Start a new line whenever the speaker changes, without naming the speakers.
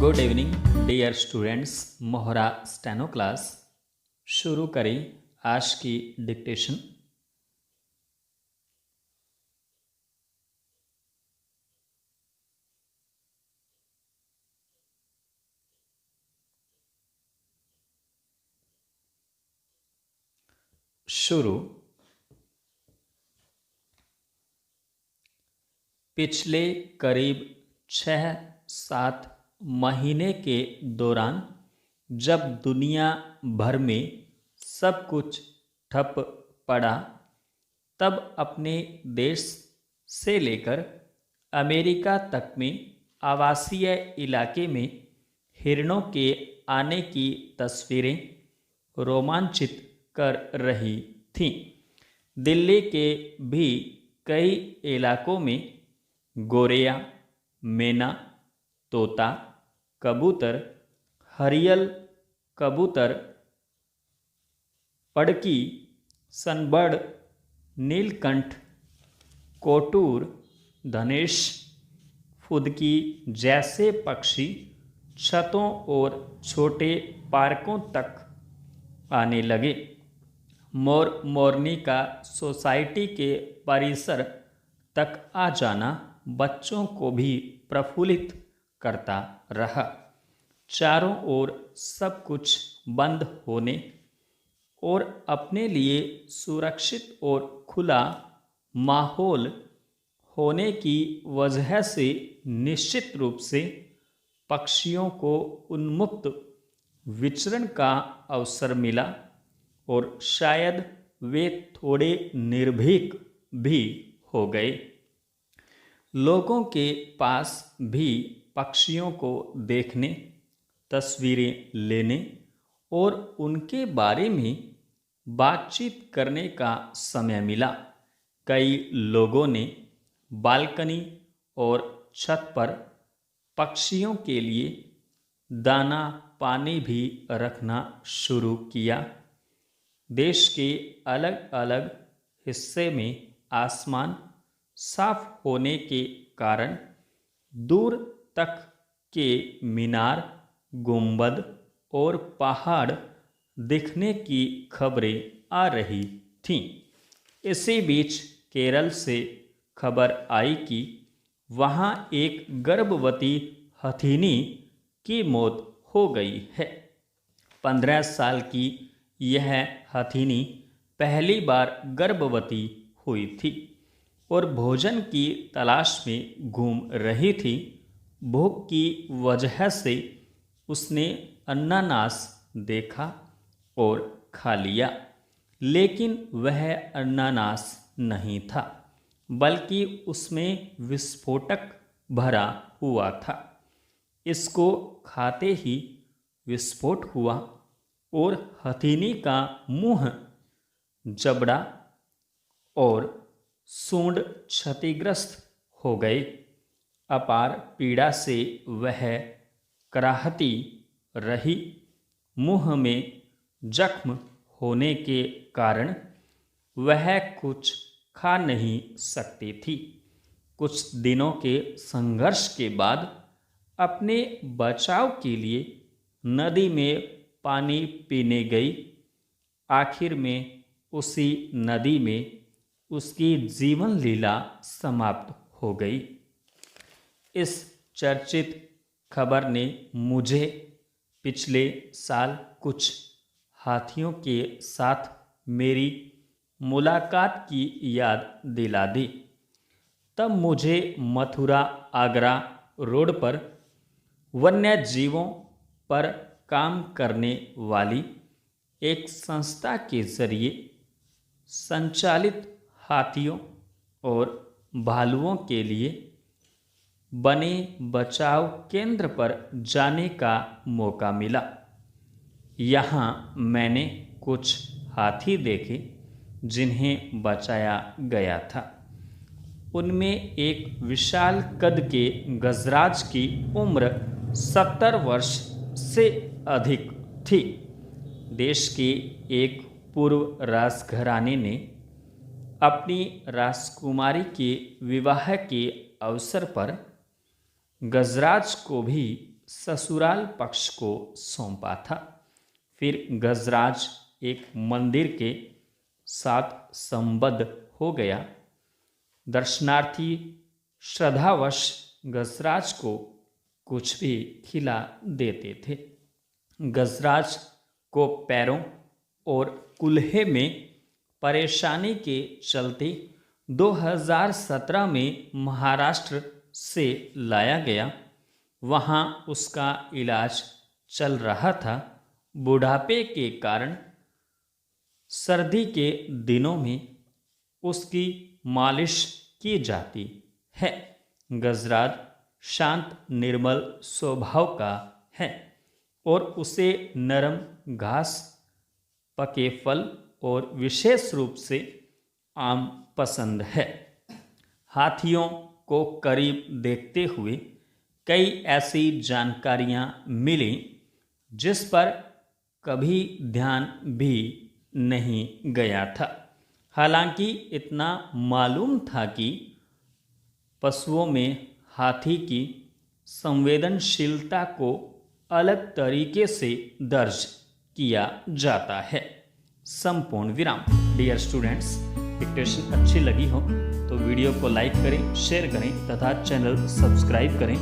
Good evening dear students. मोहरा steno class शुरू करें आज की डिक्टेशन। शुरू। पिछले करीब 6-7 महीने के दौरान जब दुनिया भर में सब कुछ ठप पड़ा, तब अपने देश से लेकर अमेरिका तक में आवासीय इलाके में हिरणों के आने की तस्वीरें रोमांचित कर रही थीं। दिल्ली के भी कई इलाकों में गोरैया, मैना, तोता, कबूतर, हरियल कबूतर, पड़की, सनबर्ड, नीलकंठ, कोटूर, धनेश, फुदकी जैसे पक्षी छतों और छोटे पार्कों तक आने लगे। मोर मोरनी का सोसाइटी के परिसर तक आ जाना बच्चों को भी प्रफुल्लित करता रहा। चारों ओर सब कुछ बंद होने और अपने लिए सुरक्षित और खुला माहौल होने की वजह से निश्चित रूप से पक्षियों को उन्मुक्त विचरण का अवसर मिला और शायद वे थोड़े निर्भीक भी हो गए। लोगों के पास भी पक्षियों को देखने, तस्वीरें लेने और उनके बारे में बातचीत करने का समय मिला। कई लोगों ने बालकनी और छत पर पक्षियों के लिए दाना पानी भी रखना शुरू किया। देश के अलग अलग हिस्से में आसमान साफ होने के कारण दूर तक के मीनार, गुंबद और पहाड़ दिखने की खबरें आ रही थीं। इसी बीच केरल से खबर आई कि वहाँ एक गर्भवती हथिनी की मौत हो गई है। 15 साल की यह हथिनी पहली बार गर्भवती हुई थी और भोजन की तलाश में घूम रही थी। भूख की वजह से उसने अनानास देखा और खा लिया, लेकिन वह अनानास नहीं था, बल्कि उसमें विस्फोटक भरा हुआ था। इसको खाते ही विस्फोट हुआ और हथिनी का मुंह, जबड़ा और सूंड क्षतिग्रस्त हो गए। अपार पीड़ा से वह कराहती रही। मुंह में जख्म होने के कारण वह कुछ खा नहीं सकती थी। कुछ दिनों के संघर्ष के बाद अपने बचाव के लिए नदी में पानी पीने गई। आखिर में उसी नदी में उसकी जीवन लीला समाप्त हो गई। इस चर्चित खबर ने मुझे पिछले साल कुछ हाथियों के साथ मेरी मुलाकात की याद दिला दी। तब मुझे मथुरा आगरा रोड पर वन्य जीवों पर काम करने वाली एक संस्था के जरिए संचालित हाथियों और भालुओं के लिए बने बचाव केंद्र पर जाने का मौका मिला। यहाँ मैंने कुछ हाथी देखे जिन्हें बचाया गया था। उनमें एक विशाल कद के गजराज की उम्र 70 वर्ष से अधिक थी। देश के एक पूर्व राजघराने ने अपनी राजकुमारी के विवाह के अवसर पर गजराज को भी ससुराल पक्ष को सौंपा था। फिर गजराज एक मंदिर के साथ संबद्ध हो गया। दर्शनार्थी श्रद्धावश गजराज को कुछ भी खिला देते थे। गजराज को पैरों और कुल्हे में परेशानी के चलते 2017 में महाराष्ट्र से लाया गया। वहाँ उसका इलाज चल रहा था। बुढ़ापे के कारण सर्दी के दिनों में उसकी मालिश की जाती है। गजराज शांत निर्मल स्वभाव का है और उसे नरम घास, पके फल और विशेष रूप से आम पसंद है। हाथियों को करीब देखते हुए कई ऐसी जानकारियां मिली जिस पर कभी ध्यान भी नहीं गया था। हालांकि इतना मालूम था कि पशुओं में हाथी की संवेदनशीलता को अलग तरीके से दर्ज किया जाता है। संपूर्ण विराम। डियर स्टूडेंट्स, डिक्टेशन अच्छी लगी हो तो वीडियो को लाइक करें, शेयर करें तथा चैनल सब्सक्राइब करें